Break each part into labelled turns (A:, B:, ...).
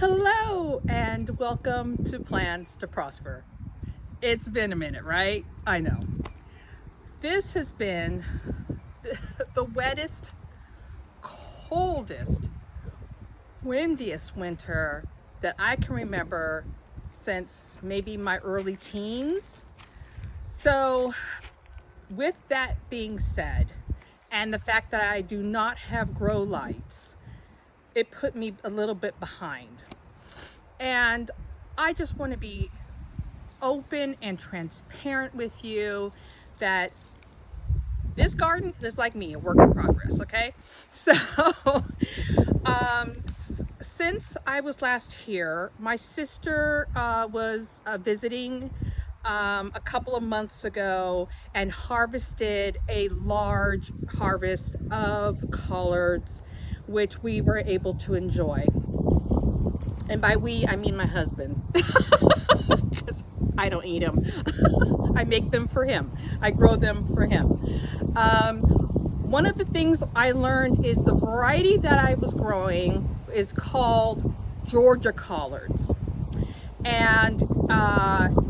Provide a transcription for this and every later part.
A: Hello and welcome to Plans to Prosper. It's been a minute, right? I know. This has been the wettest, coldest, windiest winter that I can remember since maybe my early teens. So, with that being said, and the fact that I do not have grow lights, it put me a little bit behind. And I just want to be open and transparent with you that this garden is like me, a work in progress, okay? So, since I was last here, my sister was visiting a couple of months ago and harvested a large harvest of collards, which we were able to enjoy. And by we, I mean my husband, because I don't eat them. I make them for him. I grow them for him. One of the things I learned is the variety that I was growing is called Georgia collards. And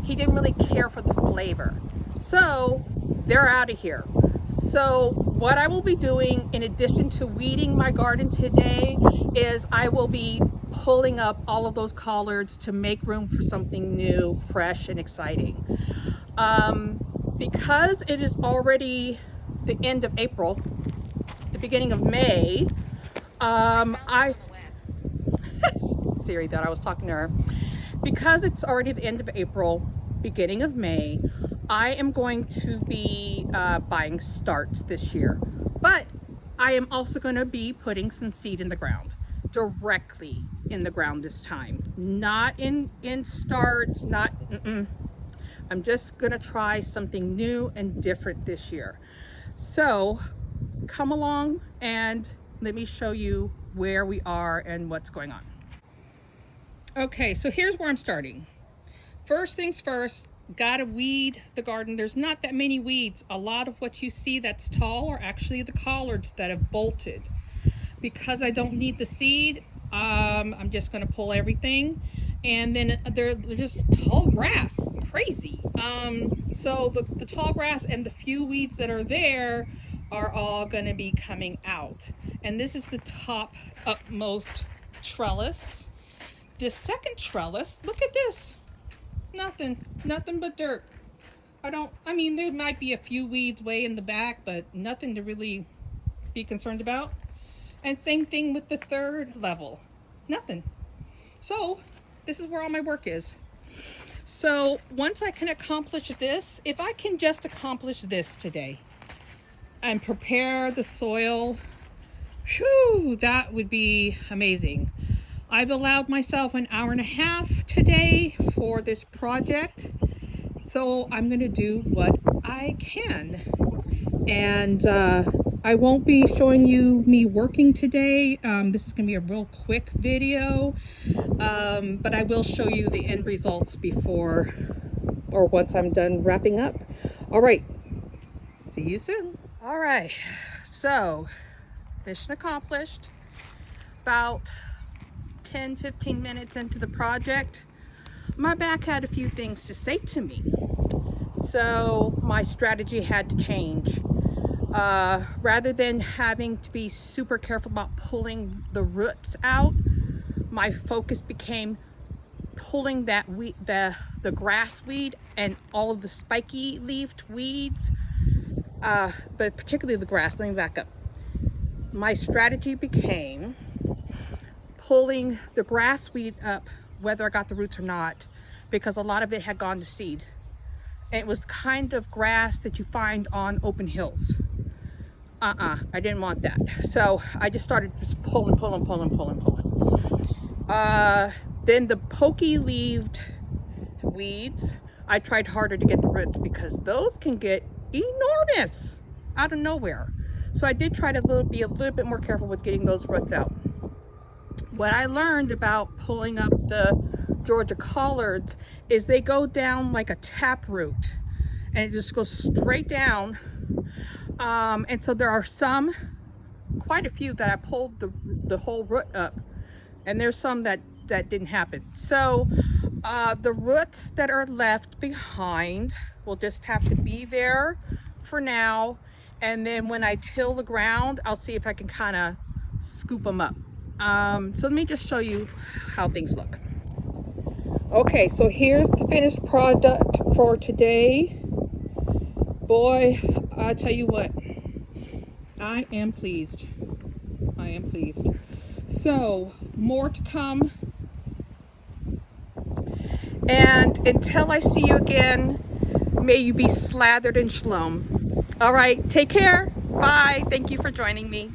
A: he didn't really care for the flavor. So they're out of here. So what I will be doing in addition to weeding my garden today is I will be pulling up all of those collards to make room for something new, fresh, and exciting. Because it is already the end of April, the beginning of May, Siri thought I was talking to her. Because it's already the end of April, beginning of May, I am going to be buying starts this year. But I am also going to be putting some seed in the ground, directly in the ground this time. Not in starts, I'm just going to try something new and different this year. So come along and let me show you where we are and what's going on. Okay, so here's where I'm starting. First things first, gotta weed the garden. There's not that many weeds. A lot of what you see that's tall are actually the collards that have bolted. Because I don't need the seed, I'm just gonna pull everything. And then they're just tall grass, crazy. So the tall grass and the few weeds that are there are all gonna be coming out. And this is the top upmost trellis. This second trellis, look at this. Nothing but dirt. I mean, there might be a few weeds way in the back, but nothing to really be concerned about. And same thing with the third level, nothing. So this is where all my work is. So once I can accomplish this, if I can just accomplish this today and prepare the soil, whew, that would be amazing. I've allowed myself an hour and a half today for this project, so I'm going to do what I can. And I won't be showing you me working today. This is going to be a real quick video, but I will show you the end results before or once I'm done wrapping up. All right, see you soon. All right, so mission accomplished. About 10-15 minutes into the project, my back had a few things to say to me. So my strategy had to change. Rather than having to be super careful about pulling the roots out, my focus became pulling that weed, the grass weed and all of the spiky leafed weeds, but particularly the grass. Let me back up. My strategy became pulling the grass weed up, whether I got the roots or not, because a lot of it had gone to seed. And it was kind of grass that you find on open hills. I didn't want that. So I just started just pulling. Then the pokey-leaved weeds, I tried harder to get the roots because those can get enormous out of nowhere. So I did try to be a little bit more careful with getting those roots out. What I learned about pulling up the Georgia collards is they go down like a tap root and it just goes straight down. And so there are quite a few that I pulled the whole root up, and there's some that that didn't happen. So the roots that are left behind will just have to be there for now. And then when I till the ground, I'll see if I can kind of scoop them up. So let me just show you how things look. Okay, so here's the finished product for today. Boy, I tell you what, I am pleased. I am pleased. So, more to come. And until I see you again, may you be slathered in shalom. All right, take care. Bye. Thank you for joining me.